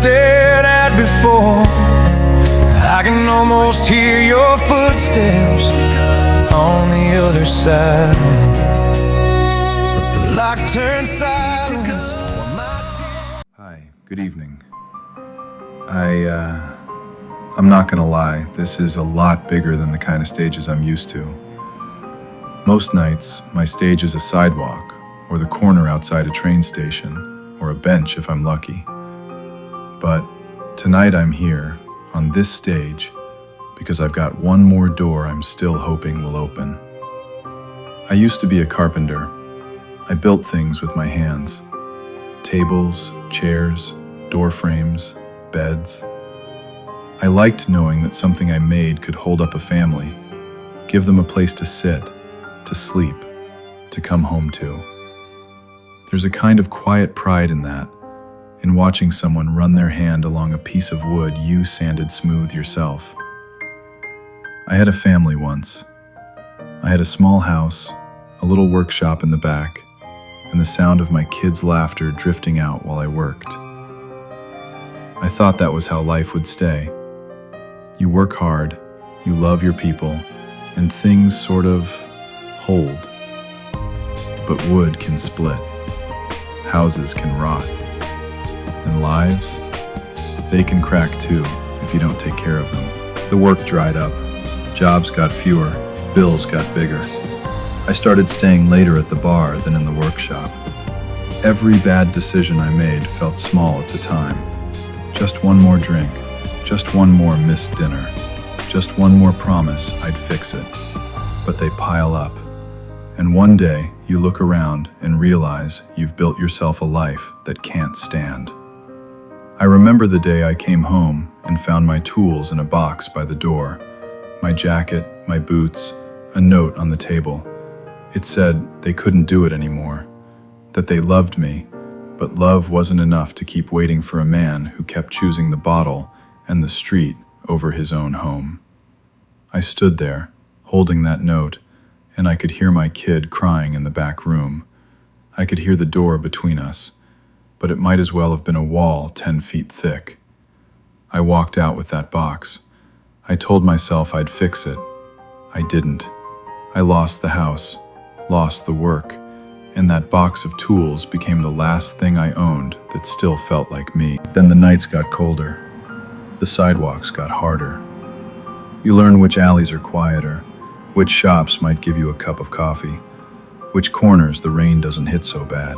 stared at before. I can almost hear your footsteps on the other side, but the lock turned silence. Hi, good evening. I'm not gonna lie, this is a lot bigger than the kind of stages I'm used to. Most nights, my stage is a sidewalk, or the corner outside a train station, or a bench if I'm lucky. But tonight I'm here, on this stage, because I've got one more door I'm still hoping will open. I used to be a carpenter. I built things with my hands. Tables, chairs, door frames, beds. I liked knowing that something I made could hold up a family, give them a place to sit, to sleep, to come home to. There's a kind of quiet pride in that, in watching someone run their hand along a piece of wood you sanded smooth yourself. I had a family once. I had a small house, a little workshop in the back, and the sound of my kids' laughter drifting out while I worked. I thought that was how life would stay. You work hard, you love your people, and things sort of hold. But wood can split, houses can rot, and lives, they can crack too if you don't take care of them. The work dried up, jobs got fewer, bills got bigger. I started staying later at the bar than in the workshop. Every bad decision I made felt small at the time. Just one more drink, just one more missed dinner, just one more promise I'd fix it. But they pile up. And one day, you look around and realize you've built yourself a life that can't stand. I remember the day I came home and found my tools in a box by the door, my jacket, my boots, a note on the table. It said they couldn't do it anymore, that they loved me, but love wasn't enough to keep waiting for a man who kept choosing the bottle and the street over his own home. I stood there, holding that note, and I could hear my kid crying in the back room. I could hear the door between us, but it might as well have been a wall 10 feet thick. I walked out with that box. I told myself I'd fix it. I didn't. I lost the house, lost the work, and that box of tools became the last thing I owned that still felt like me. Then the nights got colder. The sidewalks got harder. You learn which alleys are quieter, which shops might give you a cup of coffee, which corners the rain doesn't hit so bad.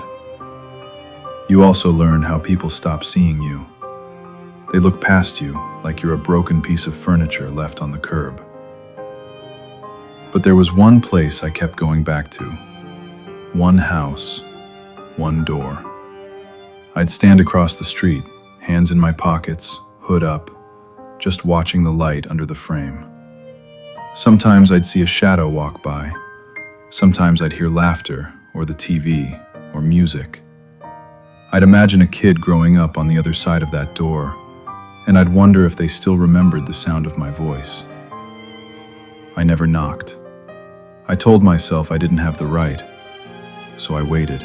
You also learn how people stop seeing you. They look past you like you're a broken piece of furniture left on the curb. But there was one place I kept going back to. One house, one door. I'd stand across the street, hands in my pockets, hood up, just watching the light under the frame. Sometimes I'd see a shadow walk by. Sometimes I'd hear laughter, or the TV, or music. I'd imagine a kid growing up on the other side of that door, and I'd wonder if they still remembered the sound of my voice. I never knocked. I told myself I didn't have the right, so I waited.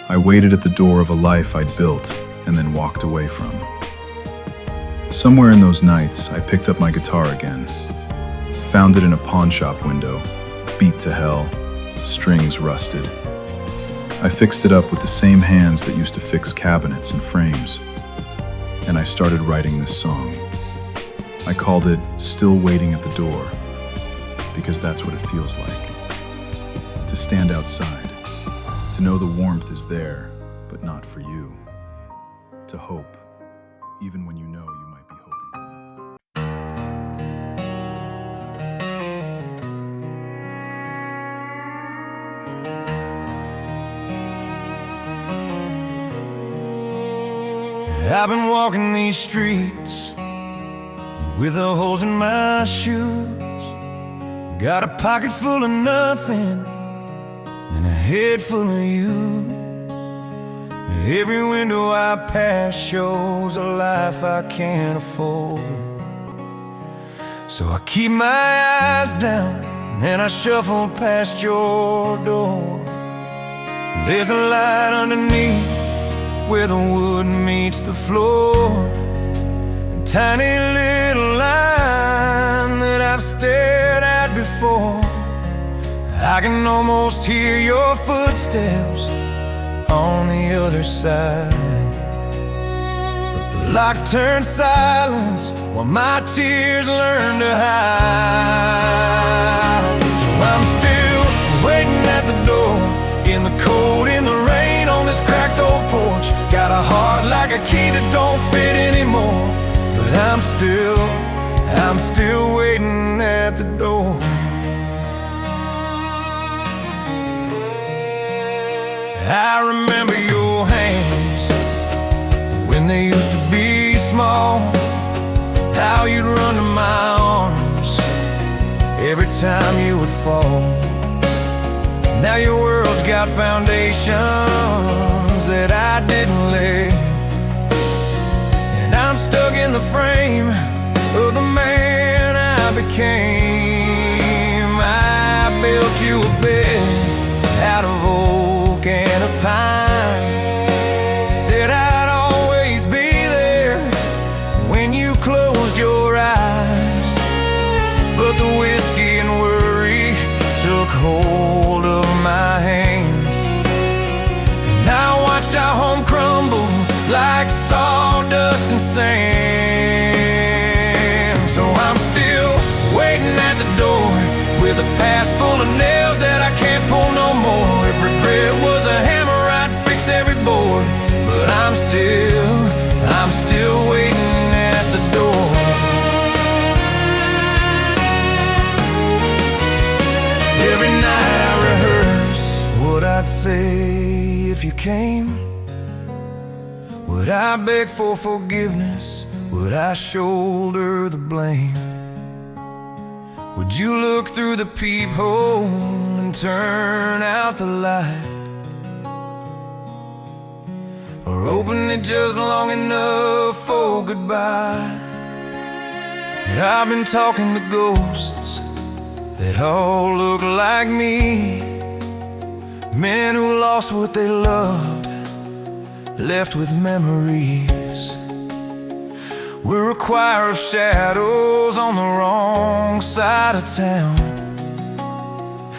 I waited at the door of a life I'd built and then walked away from. Somewhere in those nights, I picked up my guitar again. Found it in a pawn shop window, beat to hell, strings rusted. I fixed it up with the same hands that used to fix cabinets and frames. And I started writing this song. I called it Still Waiting at the Door, because that's what it feels like. To stand outside, to know the warmth is there, but not for you. To hope, even when you know you might be hoping for nothing. I've been walking these streets with the holes in my shoes. Got a pocket full of nothing and a head full of you. Every window I pass shows a life I can't afford. So I keep my eyes down and I shuffle past your door. There's a light underneath where the wood meets the floor. A tiny little line that I've stared at before. I can almost hear your footsteps on the other side. But the lock turned silence while my tears learn to hide. So I'm still waiting at the door, in the cold, in the rain, on this cracked old porch. Got a heart like a key that don't fit anymore. But I'm still waiting at the door. I remember your hands when they used to be small. How you'd run to my arms every time you would fall. Now your world's got foundations that I didn't lay, and I'm stuck in the frame of the man I became. I built you a bed out of oak and a pine. Said I'd always be there when you closed your eyes. But the whiskey and worry took hold of my hands, and I watched our home crumble like sawdust and sand. So I'm still waiting at the door, with a past full of nails that I can't pull no more. If regret was a hammer, I'd fix every board. But I'm still waiting at the door. Every night I rehearse what I'd say if you came. Would I beg for forgiveness? Would I shoulder the blame? Would you look through the peephole and turn out the light? Or open it just long enough for goodbye? I've been talking to ghosts that all look like me, men who lost what they loved, left with memories. We're a choir of shadows on the wrong side of town,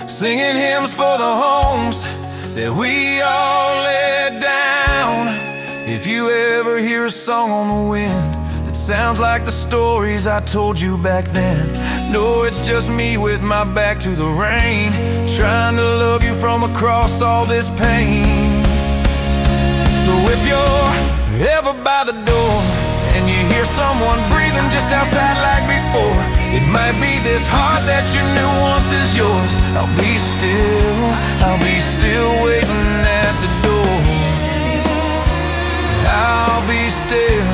singing hymns for the homes that we all let down. If you ever hear a song on the wind that sounds like the stories I told you back then, know it's just me with my back to the rain, trying to love you from across all this pain. So if you're ever by the door and you hear someone breathing just outside like before, it might be this heart that you knew once is yours. I'll be still waiting at the door. I'll be still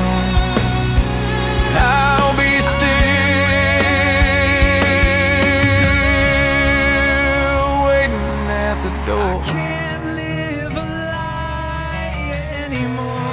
waiting at the door. I can't live a lie anymore.